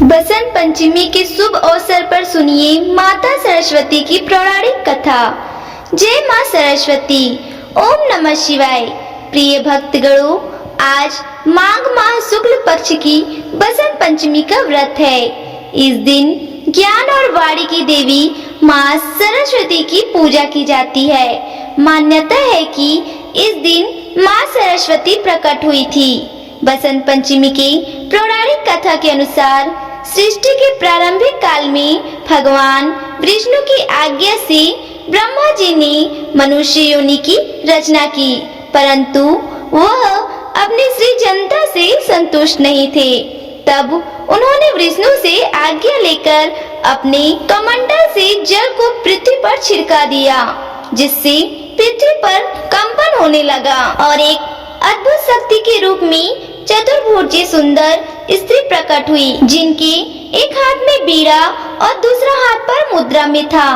बसंत पंचमी के शुभ अवसर पर सुनिए माता सरस्वती की पौराणिक कथा। जय मां सरस्वती। ओम नमः शिवाय। प्रिय भक्तगणों, आज माघ माह शुक्ल पक्ष की बसंत पंचमी का व्रत है। इस दिन ज्ञान और वाणी की देवी मां सरस्वती की पूजा की जाती है। मान्यता है कि इस दिन मां सरस्वती प्रकट हुई थी। बसंत पंचमी की पौराणिक कथा के अनुसार सृष्टि के प्रारंभिक काल में भगवान विष्णु की आज्ञा से ब्रह्मा जी ने मनुष्य योनि की रचना की, परंतु वह अपनी सृजनता से संतुष्ट नहीं थे। तब उन्होंने विष्णु से आज्ञा लेकर अपने कमंडल से जल को पृथ्वी पर छिड़का दिया, जिससे पृथ्वी पर कंपन होने लगा और एक अद्भुत शक्ति के रूप में चतुर्भुजी सुंदर स्त्री प्रकट हुई, जिनके एक हाथ में बीड़ा और दूसरा हाथ पर मुद्रा में था।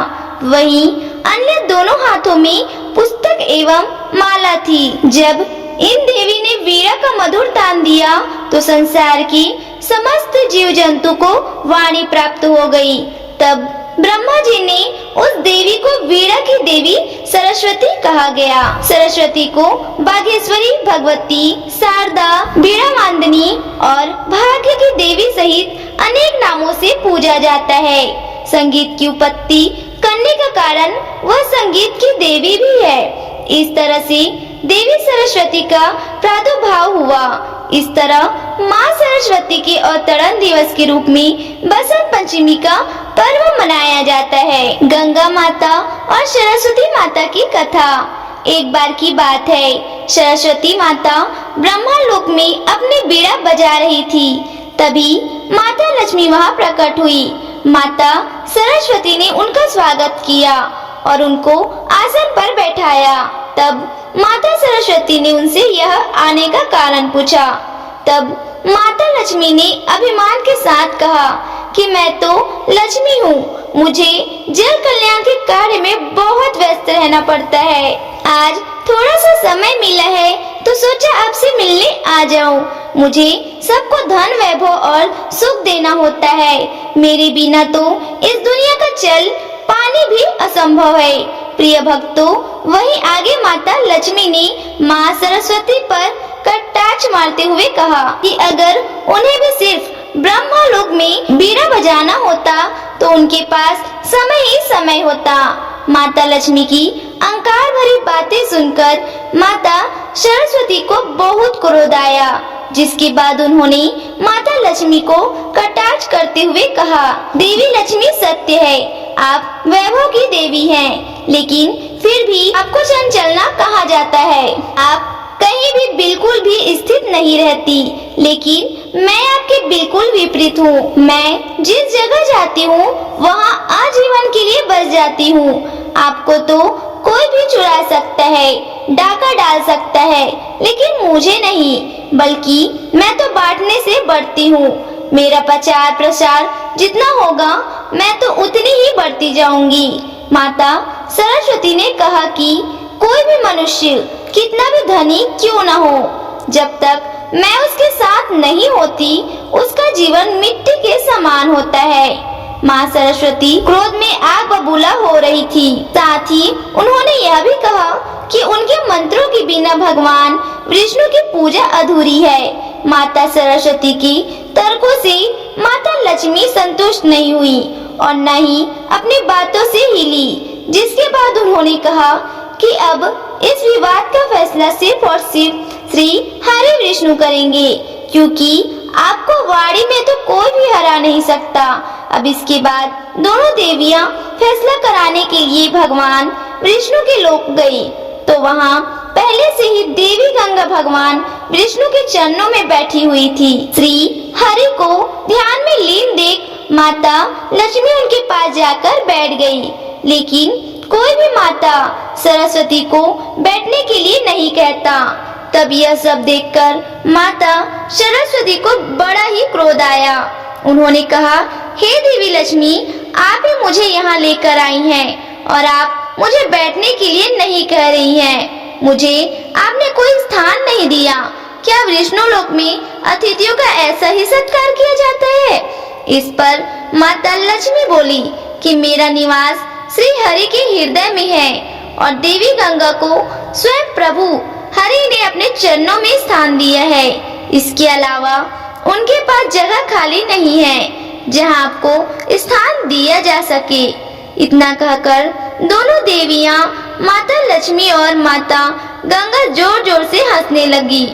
वहीं अन्य दोनों हाथों में पुस्तक एवं माला थी। जब इन देवी ने वीणा का मधुर तान दिया तो संसार की समस्त जीव जंतु को वाणी प्राप्त हो गई। तब ब्रह्मा जी ने उस देवी को वीणा की देवी सरस्वती कहा गया। सरस्वती को बागेश्वरी, भगवती, शारदा, वीणा वांदनी और भाग्य की देवी सहित अनेक नामों से पूजा जाता है। संगीत की उत्पत्ति करने का कारण वह संगीत की देवी भी है। इस तरह से देवी सरस्वती का प्रादुर्भाव हुआ। इस तरह माँ सरस्वती के अवतरण दिवस के रूप में बसंत पंचमी का पर्व मनाया जाता है। गंगा माता और सरस्वती माता की कथा। एक बार की बात है, सरस्वती माता ब्रह्मा लोक में अपनी बीड़ा बजा रही थी। तभी माता लक्ष्मी वहाँ प्रकट हुई। माता सरस्वती ने उनका स्वागत किया और उनको आसन पर बैठाया। तब माता सरस्वती ने उनसे यह आने का कारण पूछा। तब माता लक्ष्मी ने अभिमान के साथ कहा कि मैं तो लक्ष्मी हूँ, मुझे जल कल्याण के कार्य में बहुत व्यस्त रहना पड़ता है। आज थोड़ा सा समय मिला है तो सोचा आपसे मिलने आ जाऊं। मुझे सबको धन, वैभव और सुख देना होता है। मेरे बिना तो इस दुनिया का जल पानी भी असंभव है। प्रिय भक्तों, वहीं आगे माता लक्ष्मी ने माँ सरस्वती पर कटाक्ष मारते हुए कहा कि अगर उन्हें भी सिर्फ ब्रह्मलोक में बीड़ा बजाना होता तो उनके पास समय ही समय होता। माता लक्ष्मी की अहंकार भरी बातें सुनकर माता सरस्वती को बहुत क्रोध आया, जिसके बाद उन्होंने माता लक्ष्मी को कटाक्ष करते हुए कहा, देवी लक्ष्मी सत्य है, आप वैभव की देवी हैं, लेकिन फिर भी आपको चंचलना कहा जाता है। आप कहीं भी बिल्कुल भी स्थित नहीं रहती, लेकिन मैं आपके बिल्कुल विपरीत हूँ। मैं जिस जगह जाती हूँ वहाँ आजीवन के लिए बस जाती हूँ। आपको तो कोई भी चुरा सकता है, डाका डाल सकता है, लेकिन मुझे नहीं, बल्कि मैं तो बांटने से बढ़ती हूँ। मेरा प्रचार प्रसार जितना होगा मैं तो उतनी ही बढ़ती जाऊंगी। माता सरस्वती ने कहा कि कोई भी मनुष्य कितना भी धनी क्यों न हो, जब तक मैं उसके साथ नहीं होती उसका जीवन मिट्टी के समान होता है। माँ सरस्वती क्रोध में आग बबूला हो रही थी। साथ ही उन्होंने यह भी कहा कि उनके मंत्रों के बिना भगवान विष्णु की पूजा अधूरी है। माता सरस्वती की तर्कों से माता लक्ष्मी संतुष्ट नहीं हुई और न ही अपनी बातों से हिली, जिसके बाद उन्होंने कहा कि अब इस विवाद का फैसला सिर्फ और सिर्फ श्री हरि विष्णु करेंगे, क्योंकि आपको वाणी में तो कोई भी हरा नहीं सकता। अब इसके बाद दोनों देवियां फैसला कराने के लिए भगवान विष्णु के लोक गई, तो वहाँ पहले से ही देवी गंगा भगवान विष्णु के चरणों में बैठी हुई थी। श्री हरि को ध्यान में लीन देख माता लक्ष्मी उनके पास जाकर बैठ गई, लेकिन कोई भी माता सरस्वती को बैठने के लिए नहीं कहता। तब यह सब देखकर माता सरस्वती को बड़ा ही क्रोध आया। उन्होंने कहा, हे देवी लक्ष्मी, आप ही मुझे यहाँ लेकर आई हैं और आप मुझे बैठने के लिए नहीं कह रही हैं। मुझे आपने कोई स्थान नहीं दिया। क्या विष्णु लोक में अतिथियों का ऐसा ही सत्कार किया जाता है? इस पर माता लक्ष्मी बोली कि मेरा निवास श्री हरि के हृदय में है और देवी गंगा को स्वयं प्रभु हरि ने अपने चरणों में स्थान दिया है। इसके अलावा उनके पास जगह खाली नहीं है जहां आपको स्थान दिया जा सके। इतना कहकर दोनों देवियां माता लक्ष्मी और माता गंगा जोर जोर से हंसने लगी।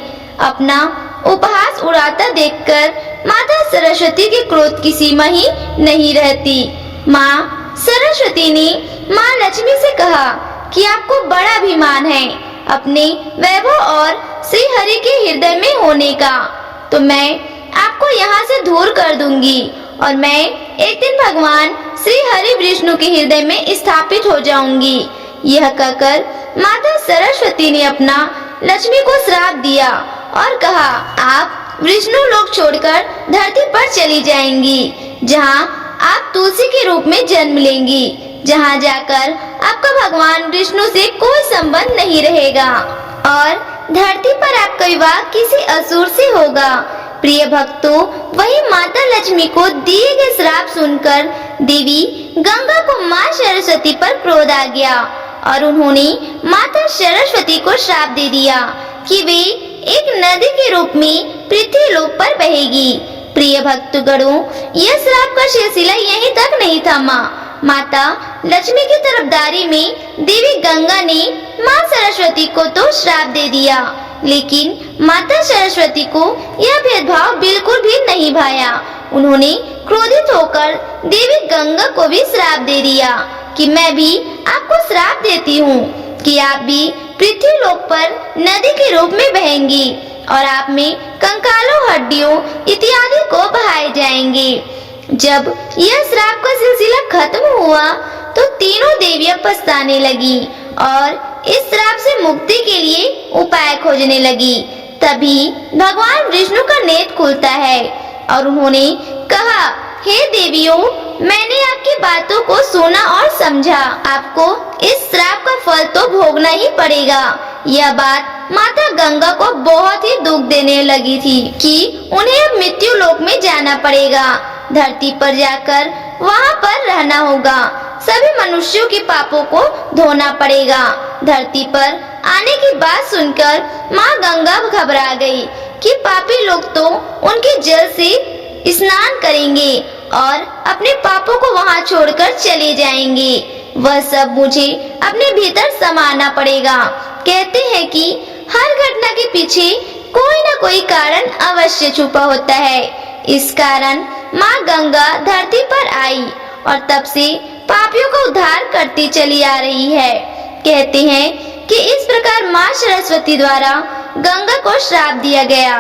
अपना उपहास उड़ाता देखकर माता सरस्वती के क्रोध की सीमा ही नहीं रहती। माँ सरस्वती ने माँ लक्ष्मी से कहा कि आपको बड़ा अभिमान है अपने वैभव और श्री हरि के हृदय में होने का, तो मैं आपको यहाँ से दूर कर दूंगी और मैं एक दिन भगवान श्री हरि विष्णु के हृदय में स्थापित हो जाऊंगी। यह कहकर माता सरस्वती ने अपना लक्ष्मी को श्राप दिया और कहा, आप विष्णु लोक छोड़कर धरती पर चली जाएंगी, जहाँ आप तुलसी के रूप में जन्म लेंगी, जहाँ जाकर आपका भगवान विष्णु से कोई संबंध नहीं रहेगा और धरती पर आपका विवाह किसी असुर से होगा। प्रिय भक्तों, वही माता लक्ष्मी को दिए गए श्राप सुनकर देवी गंगा को माँ सरस्वती पर क्रोध आ गया और उन्होंने माता सरस्वती को श्राप दे दिया कि वे एक नदी के रूप में पृथ्वी लोक पर बहेगी। प्रिय भक्तगणों, यह श्राप का सिलसिला यहीं तक नहीं थमा। माता लक्ष्मी की तरफदारी में देवी गंगा ने माँ सरस्वती को तो श्राप दे दिया, लेकिन माता सरस्वती को यह भेदभाव बिल्कुल भी नहीं भाया। उन्होंने क्रोधित होकर देवी गंगा को भी श्राप दे दिया कि मैं भी आपको श्राप देती हूँ कि आप भी पृथ्वी लोक पर नदी के रूप में बहेंगी और आप में कंकालों, हड्डियों इत्यादि को बहाए जाएंगे। जब यह श्राप का सिलसिला खत्म हुआ तो तीनों देवियां पछताने लगी और इस श्राप से मुक्ति के लिए उपाय खोजने लगी। तभी भगवान विष्णु का नेत्र खुलता है और उन्होंने कहा, हे देवियों, मैंने आपकी बातों को सुना और समझा। आपको इस श्राप का फल तो भोगना ही पड़ेगा। यह बात माता गंगा को बहुत ही दुख देने लगी थी कि उन्हें अब मृत्यु लोक में जाना पड़ेगा। धरती पर जाकर वहाँ पर रहना होगा। सभी मनुष्यों के पापों को धोना पड़ेगा। धरती पर आने की बात सुनकर माँ गंगा घबरा गई कि पापी लोग तो उनके जल से स्नान करेंगे और अपने पापों को वहाँ छोड़कर चले जाएंगे। वह सब मुझे अपने भीतर समाना पड़ेगा। कहते हैं कि हर घटना के पीछे कोई न कोई कारण अवश्य छुपा होता है। इस कारण माँ गंगा धरती पर आई और तब से पापियों का उद्धार करती चली आ रही है। कहते हैं कि इस प्रकार माँ सरस्वती द्वारा गंगा को श्राप दिया गया।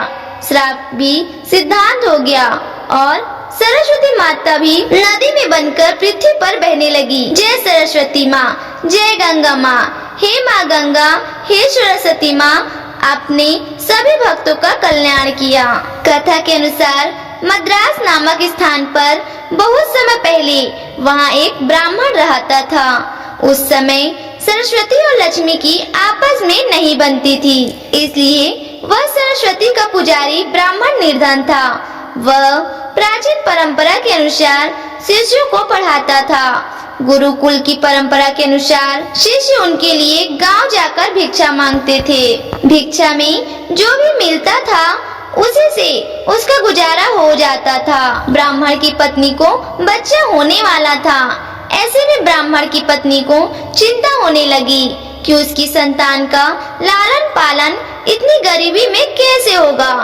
श्राप भी सिद्धांत हो गया और सरस्वती माता भी नदी में बनकर पृथ्वी पर बहने लगी। जय सरस्वती माँ, जय गंगा माँ। हे माँ गंगा, हे सरस्वती माँ, आपने सभी भक्तों का कल्याण किया। कथा के अनुसार मद्रास नामक स्थान पर बहुत समय पहले वहाँ एक ब्राह्मण रहता था। उस समय सरस्वती और लक्ष्मी की आपस में नहीं बनती थी, इसलिए वह सरस्वती का पुजारी ब्राह्मण निर्धन था। वह प्राचीन परंपरा के अनुसार शिष्यों को पढ़ाता था। गुरुकुल की परंपरा के अनुसार शिष्य उनके लिए गांव जाकर भिक्षा मांगते थे। भिक्षा में जो भी मिलता था उसी से उसका गुजारा हो जाता था। ब्राह्मण की पत्नी को बच्चा होने वाला था। ऐसे में ब्राह्मण की पत्नी को चिंता होने लगी कि उसकी संतान का लालन पालन इतनी गरीबी में कैसे होगा।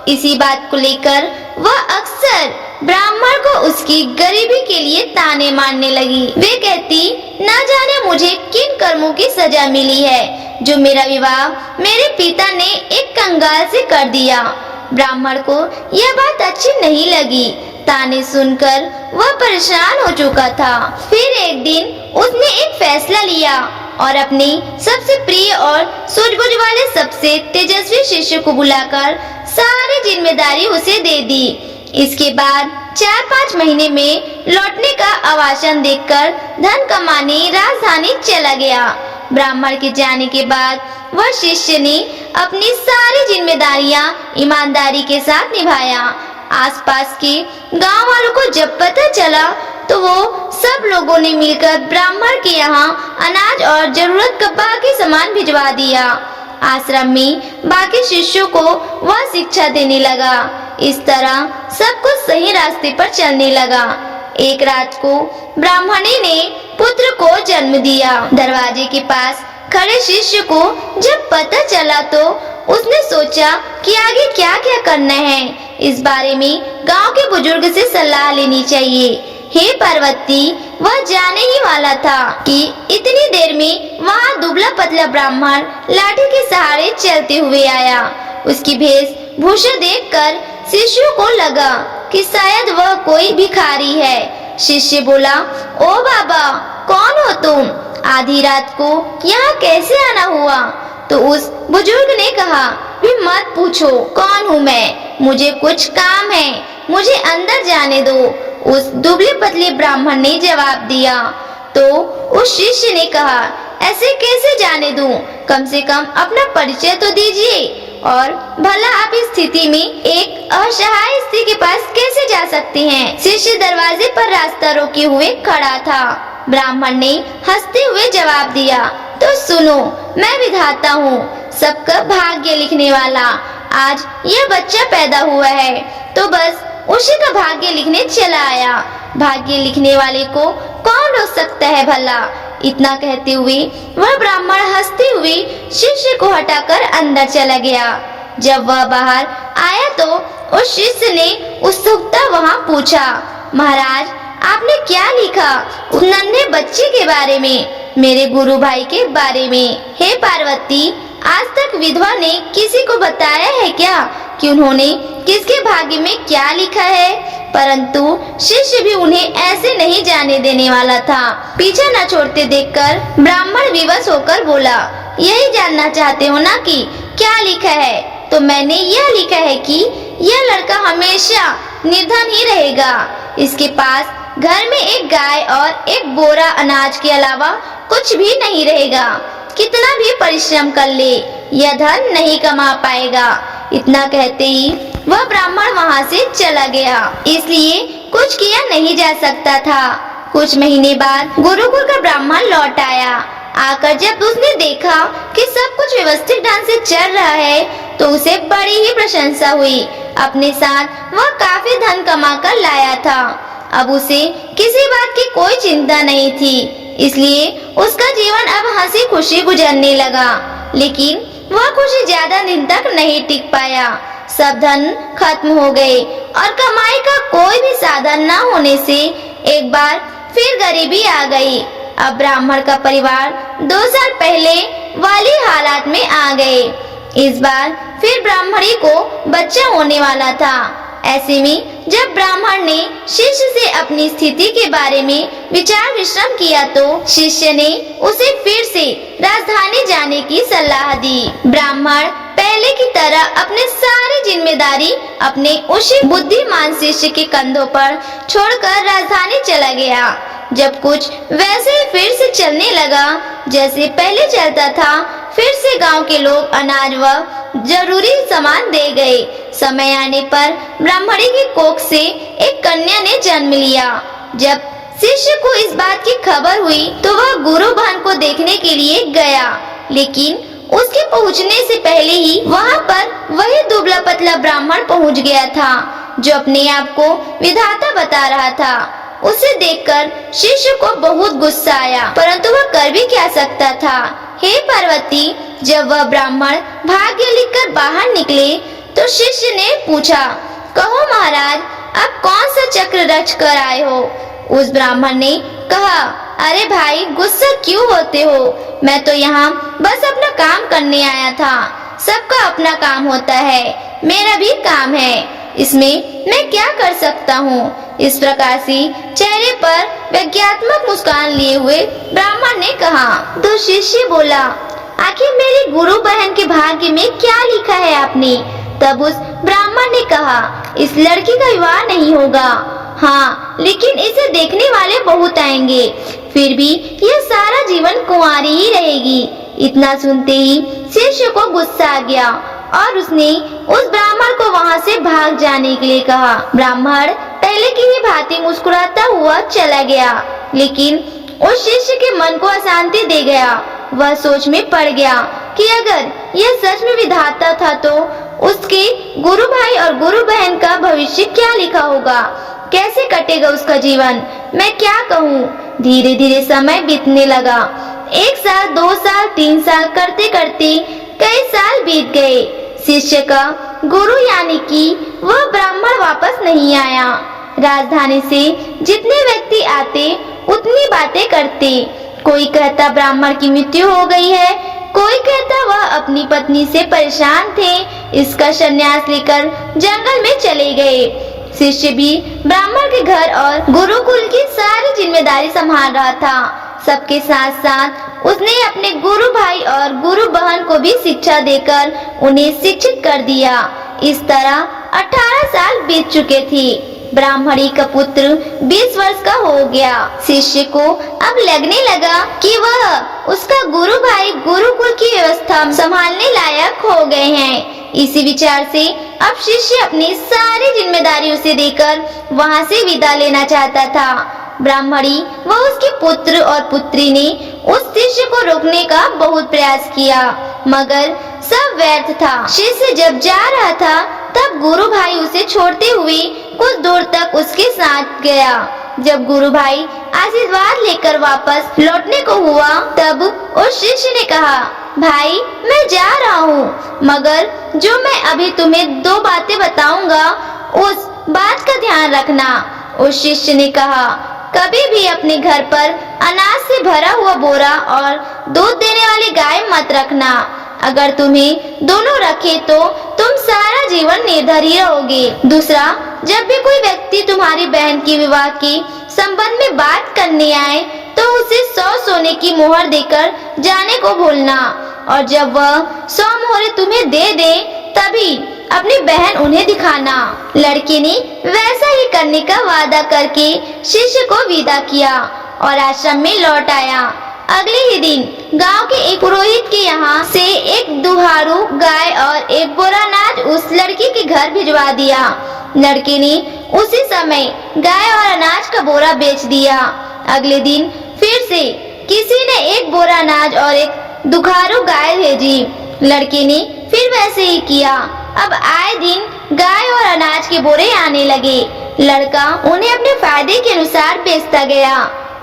इसी बात को लेकर वह अक्सर ब्राह्मण को उसकी गरीबी के लिए ताने मारने लगी। वे कहती, न जाने मुझे किन कर्मों की सजा मिली है जो मेरा विवाह मेरे पिता ने एक कंगाल से कर दिया। ब्राह्मण को यह बात अच्छी नहीं लगी। ताने सुनकर वह परेशान हो चुका था। फिर एक दिन उसने एक फैसला लिया और अपने सबसे प्रिय और सूझबूझ वाले सबसे तेजस्वी शिष्य को बुलाकर सारी जिम्मेदारी उसे दे दी। इसके बाद 4-5 महीने में लौटने का आवासन देखकर धन कमाने राजधानी चला गया। ब्राह्मण के जाने के बाद वह शिष्य ने अपनी सारी जिम्मेदारियां ईमानदारी के साथ निभाया। आसपास के गांव वालों को जब पता चला तो वो सब लोगों ने मिलकर ब्राह्मण के यहाँ अनाज और जरूरत का बाकी सामान भिजवा दिया। आश्रम में बाकी शिष्यों को वह शिक्षा देने लगा। इस तरह सब कुछ सही रास्ते पर चलने लगा। एक रात को ब्राह्मणी ने पुत्र को जन्म दिया। दरवाजे के पास खड़े शिष्य को जब पता चला तो उसने सोचा कि आगे क्या क्या करना है। इस बारे में गांव के बुजुर्ग से सलाह लेनी चाहिए। हे पार्वती, वह जाने ही वाला था कि इतनी देर में वहाँ दुबला पतला ब्राह्मण लाठी के सहारे चलते हुए आया। उसकी वेशभूषा देखकर शिष्यों को लगा कि शायद वह कोई भिखारी है। शिष्य बोला, ओ बाबा, कौन हो तुम? आधी रात को यहाँ कैसे आना हुआ? तो उस बुजुर्ग ने कहा, भी मत पूछो कौन हूँ मैं, मुझे कुछ काम है, मुझे अंदर जाने दो। उस दुबले पतले ब्राह्मण ने जवाब दिया। तो उस शिष्य ने कहा, ऐसे कैसे जाने दूं? कम से कम अपना परिचय तो दीजिए। और भला आप इस स्थिति में एक असहाय स्त्री के पास कैसे जा सकते हैं? शिष्य दरवाजे पर रास्ता रोके हुए खड़ा था। ब्राह्मण ने हंसते हुए जवाब दिया, तो सुनो, मैं विधाता हूँ, सबका भाग्य लिखने वाला। आज यह बच्चा पैदा हुआ है तो बस उसी का भाग्य लिखने चला आया। भाग्य लिखने वाले को कौन रोक सकता है भला? इतना कहते हुए वह ब्राह्मण हंसते हुए शिष्य को हटाकर अंदर चला गया। जब वह बाहर आया तो उस शिष्य ने उत्सुकता वहाँ पूछा, महाराज, आपने क्या लिखा? उस नन्हे बच्चे के बारे में, मेरे गुरु भाई के बारे में। हे पार्वती, आज तक विधवा ने किसी को बताया है क्या कि उन्होंने किसके भाग्य में क्या लिखा है? परंतु शिष्य भी उन्हें ऐसे नहीं जाने देने वाला था। पीछा न छोड़ते देखकर ब्राह्मण विवश होकर बोला, यही जानना चाहते हो ना कि क्या लिखा है? तो मैंने यह लिखा है कि यह लड़का हमेशा निर्धन ही रहेगा। इसके पास घर में एक गाय और एक बोरा अनाज के अलावा कुछ भी नहीं रहेगा। कितना भी परिश्रम कर ले, यह धन नहीं कमा पाएगा। इतना कहते ही वह ब्राह्मण वहाँ से चला गया। इसलिए कुछ किया नहीं जा सकता था। कुछ महीने बाद गुरुकुल का ब्राह्मण लौट आया। आकर जब उसने देखा कि सब कुछ व्यवस्थित ढंग से चल रहा है तो उसे बड़ी ही प्रशंसा हुई। अपने साथ वह काफी धन कमा कर लाया था। अब उसे किसी बात की कोई चिंता नहीं थी, इसलिए उसका जीवन अब हंसी खुशी गुजरने लगा। लेकिन वह खुशी ज्यादा दिन तक नहीं टिक पाया। सब धन खत्म हो गए और कमाई का कोई भी साधन न होने से एक बार फिर गरीबी आ गई। अब ब्राह्मण का परिवार 2 साल पहले वाली हालात में आ गए। इस बार फिर ब्राह्मणी को बच्चा होने वाला था। ऐसे में जब ब्राह्मण ने शिष्य से अपनी स्थिति के बारे में विचार विश्रम किया तो शिष्य ने उसे फिर से राजधानी जाने की सलाह दी। ब्राह्मण पहले की तरह अपने सारी जिम्मेदारी अपने उसी बुद्धिमान शिष्य के कंधों पर छोड़कर राजधानी चला गया। जब कुछ वैसे ही फिर से चलने लगा जैसे पहले चलता था, फिर से गांव के लोग अनाज व जरूरी सामान दे गए। समय आने पर ब्राह्मणी की कोख से एक कन्या ने जन्म लिया। जब शिष्य को इस बात की खबर हुई तो वह गुरु बहन को देखने के लिए गया, लेकिन उसके पहुंचने से पहले ही वहां पर वही दुबला पतला ब्राह्मण पहुंच गया था जो अपने आप को विधाता बता रहा था। उसे देखकर शिष्य को बहुत गुस्सा आया, परंतु वह कर भी क्या सकता था। हे पार्वती, जब वह ब्राह्मण भाग्य लिखकर बाहर निकले तो शिष्य ने पूछा, कहो महाराज, अब कौन सा चक्र रच कर आए हो? उस ब्राह्मण ने कहा, अरे भाई, गुस्सा क्यों होते हो? मैं तो यहाँ बस अपना काम करने आया था। सबका अपना काम होता है, मेरा भी काम है, इसमें मैं क्या कर सकता हूँ? इस प्रकार से चेहरे पर व्यंग्यात्मक मुस्कान लिए हुए ब्राह्मण ने कहा। तो शिष्य बोला, आखिर मेरी गुरु बहन के भाग्य में क्या लिखा है आपने? तब उस ब्राह्मण ने कहा, इस लड़की का विवाह नहीं होगा। हाँ, लेकिन इसे देखने वाले बहुत आएंगे, फिर भी यह सारा जीवन कुंवारी ही रहेगी। इतना सुनते ही शिष्य को गुस्सा आ गया और उसने उस ब्राह्मण को वहाँ से भाग जाने के लिए कहा। ब्राह्मण पहले की ही भांति मुस्कुराता हुआ चला गया, लेकिन उस शिष्य के मन को अशांति दे गया। वह सोच में पड़ गया कि अगर यह सच में विधाता था तो उसके गुरु भाई और गुरु बहन का भविष्य क्या लिखा होगा, कैसे कटेगा उसका जीवन, मैं क्या कहूँ। धीरे धीरे समय बीतने लगा। 1 साल, 2 साल, 3 साल करते करते कई साल बीत गए। शिष्य का गुरु यानी कि वह ब्राह्मण वापस नहीं आया। राजधानी से जितने व्यक्ति आते उतनी बातें करते। कोई कहता ब्राह्मण की मृत्यु हो गई है, कोई कहता वह अपनी पत्नी से परेशान थे, इसका संन्यास लेकर जंगल में चले गए। शिष्य भी ब्राह्मण के घर और गुरुकुल की सारी जिम्मेदारी संभाल रहा था। सबके साथ साथ उसने अपने गुरु भाई और गुरु बहन को भी शिक्षा देकर उन्हें शिक्षित कर दिया। इस तरह 18 साल बीत चुके थे। ब्राह्मणी का पुत्र 20 वर्ष का हो गया। शिष्य को अब लगने लगा कि वह उसका गुरु भाई गुरुकुल की व्यवस्था संभालने लायक हो गए हैं। इसी विचार से अब शिष्य अपनी सारी जिम्मेदारियों से देकर वहाँ से विदा लेना चाहता था। ब्राह्मणी व उसके पुत्र और पुत्री ने उस शिष्य को रोकने का बहुत प्रयास किया, मगर सब व्यर्थ था। शिष्य जब जा रहा था तब गुरु भाई उसे छोड़ते हुए कुछ दूर तक उसके साथ गया। जब गुरु भाई आशीर्वाद लेकर वापस लौटने को हुआ तब उस शिष्य ने कहा, भाई मैं जा रहा हूँ, मगर जो मैं अभी तुम्हें 2 बातें बताऊंगा उस बात का ध्यान रखना। उस शिष्य ने कहा, कभी भी अपने घर पर अनाज से भरा हुआ बोरा और दूध देने वाली गाय मत रखना। अगर तुम्हें दोनों रखे तो तुम सारा जीवन निर्धर ही रहोगे। दूसरा, जब भी कोई व्यक्ति तुम्हारी बहन की विवाह के संबंध में बात करने आए तो उसे 100 सोने की मोहर देकर जाने को भूलना, और जब वह 100 मोहरें तुम्हें दे दे तभी अपनी बहन उन्हें दिखाना। लड़के ने वैसा ही करने का वादा करके शिष्य को विदा किया और आश्रम में लौट आया। अगले ही दिन गांव के एक पुरोहित के यहाँ से एक दुधारू गाय और एक बोरा अनाज उस लड़की के घर भिजवा दिया। लड़के ने उसी समय गाय और अनाज का बोरा बेच दिया। अगले दिन फिर से किसी ने एक बोरा अनाज और एक दुधारू गाय भेजी। लड़के ने फिर वैसे ही किया। अब आए दिन गाय और अनाज के बोरे आने लगे। लड़का उन्हें अपने फायदे के अनुसार बेचता गया।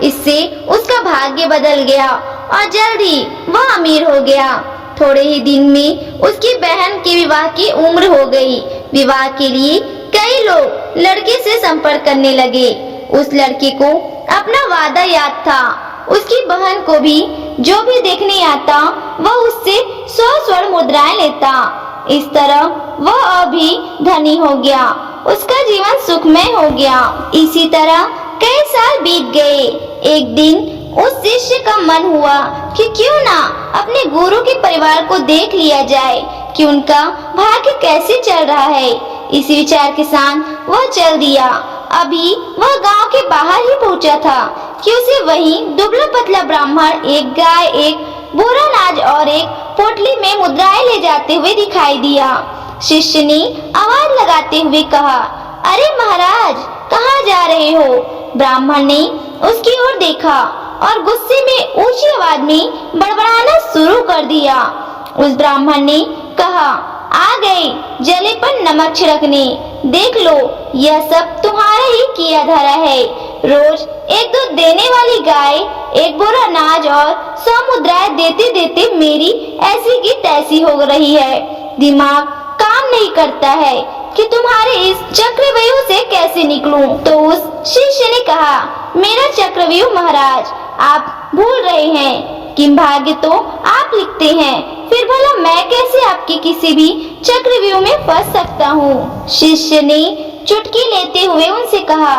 इससे उसका भाग्य बदल गया और जल्द ही वह अमीर हो गया। थोड़े ही दिन में उसकी बहन के विवाह की उम्र हो गई। विवाह के लिए कई लोग लड़के से संपर्क करने लगे। उस लड़के को अपना वादा याद था। उसकी बहन को भी जो भी देखने आता वह उससे 100 स्वर्ण मुद्राएं लेता। इस तरह वह अभी धनी हो गया। उसका जीवन सुखमय हो गया। इसी तरह कई साल बीत गए। एक दिन उस शिष्य का मन हुआ कि क्यों ना अपने गुरु के परिवार को देख लिया जाए कि उनका भाग्य कैसे चल रहा है। इसी विचार के साथ वह चल दिया। अभी वह गांव के बाहर ही पहुंचा था कि उसे वहीं दुबला पतला ब्राह्मण एक गाय, एक बोरा अनाज और एक पोटली में मुद्राएं ले जाते हुए दिखाई दिया। शिष्य ने आवाज लगाते हुए कहा, अरे महाराज, कहाँ जा रहे हो? ब्राह्मण ने उसकी ओर देखा और गुस्से में ऊंची आवाज में बड़बड़ाना शुरू कर दिया। उस ब्राह्मण ने कहा, आ गए जले पर नमक छिड़कने। देख लो, यह सब तुम्हारा ही किया धरा है। रोज एक दूध देने वाली गाय, एक बोरा अनाज और 100 मुद्राएं देते देते मेरी ऐसी की तैसी हो रही है। दिमाग काम नहीं करता है कि तुम्हारे इस चक्रव्यूह से कैसे निकलूं। तो उस शिष्य ने कहा, मेरा चक्रव्यूह महाराज, आप भूल रहे हैं कि भाग्य तो आप लिखते हैं, फिर भला मैं कैसे आपके किसी भी चक्रव्यूह में फंस सकता हूँ। शिष्य ने चुटकी लेते हुए उनसे कहा।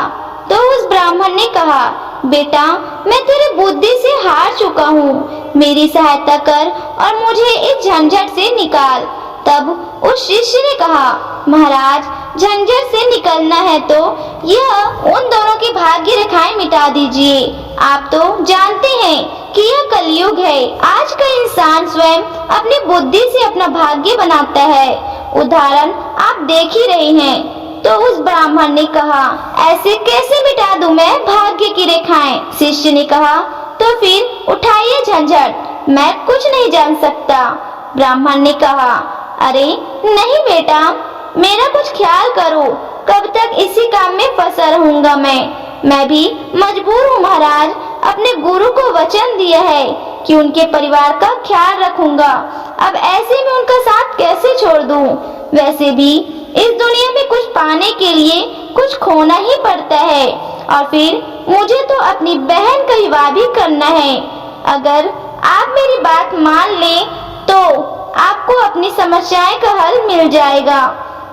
तो उस ब्राह्मण ने कहा, बेटा, मैं तेरी बुद्धि से हार चुका हूँ, मेरी सहायता कर और मुझे इस झंझट से निकाल। तब उस शिष्य ने कहा, महाराज, झंझट से निकलना है तो यह उन दोनों की भाग्य रेखाएं मिटा दीजिए। आप तो जानते हैं कि यह कलयुग है। आज का इंसान स्वयं अपनी बुद्धि से अपना भाग्य बनाता है। उदाहरण आप देख ही रहे हैं। तो उस ब्राह्मण ने कहा, ऐसे कैसे मिटा दूं मैं भाग्य की रेखाएं? शिष्य ने कहा, तो फिर उठाइए झंझट, मैं कुछ नहीं जान सकता। ब्राह्मण ने कहा, अरे नहीं बेटा, मेरा कुछ ख्याल करो, कब तक इसी काम में फंसा रहूंगा मैं भी मजबूर हूँ महाराज। अपने गुरु को वचन दिया है कि उनके परिवार का ख्याल रखूंगा। अब ऐसे में उनका साथ कैसे छोड़ दूं? वैसे भी इस दुनिया में कुछ पाने के लिए कुछ खोना ही पड़ता है, और फिर मुझे तो अपनी बहन का विवाह भी करना है। अगर आप मेरी बात मान लें तो आपको अपनी समस्याएं का हल मिल जाएगा।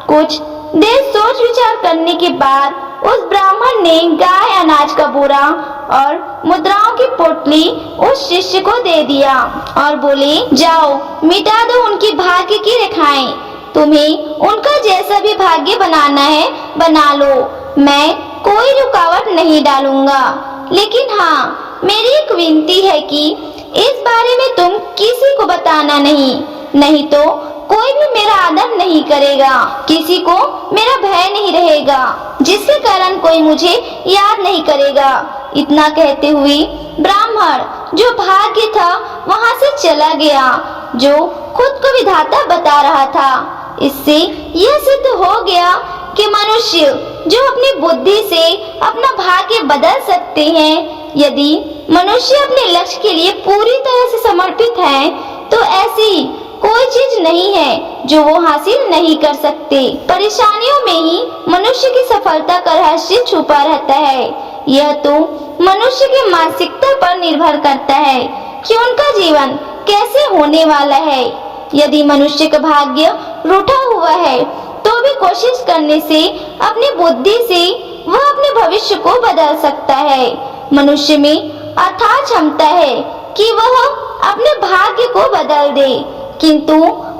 कुछ देर सोच विचार करने के बाद उस ब्राह्मण ने गाय, अनाज का बोरा और मुद्राओं की पोटली उस शिष्य को दे दिया और बोले, जाओ मिटा दो उनकी भाग्य की रेखाएं। तुम्हें उनका जैसा भी भाग्य बनाना है बना लो, मैं कोई रुकावट नहीं डालूंगा। लेकिन हाँ, मेरी एक विनती है कि इस बारे में तुम किसी को बताना नहीं तो कोई भी मेरा आदर नहीं करेगा, किसी को मेरा भय नहीं रहेगा, जिसके कारण कोई मुझे याद नहीं करेगा। इतना कहते हुए ब्राह्मण जो भाग्य था वहां से चला गया, जो खुद को विधाता बता रहा था। इससे यह सिद्ध हो गया कि मनुष्य जो अपनी बुद्धि से अपना भाग्य बदल सकते हैं। यदि मनुष्य अपने लक्ष्य के लिए पूरी तरह से समर्पित है तो ऐसी कोई चीज नहीं है जो वो हासिल नहीं कर सकते। परेशानियों में ही मनुष्य की सफलता का रहस्य छुपा रहता है। यह तो मनुष्य की मानसिकता पर निर्भर करता है कि उनका जीवन कैसे होने वाला है। यदि मनुष्य का भाग्य रूठा हुआ है तो भी कोशिश करने से, अपनी बुद्धि से वह अपने भविष्य को बदल सकता है। मनुष्य में अथाह क्षमता है कि वह अपने भाग्य को बदल दे, किंतु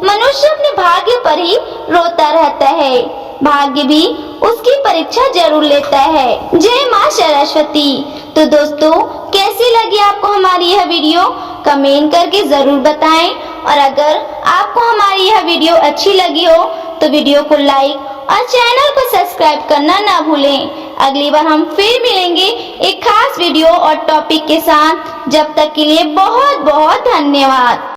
मनुष्य अपने भाग्य पर ही रोता रहता है। भाग्य भी उसकी परीक्षा जरूर लेता है। जय माँ सरस्वती। तो दोस्तों, कैसी लगी आपको हमारी यह वीडियो? कमेंट करके जरूर बताएं, और अगर आपको हमारी यह वीडियो अच्छी लगी हो तो वीडियो को लाइक और चैनल को सब्सक्राइब करना ना भूलें। अगली बार हम फिर मिलेंगे एक खास वीडियो और टॉपिक के साथ। जब तक के लिए बहुत बहुत धन्यवाद।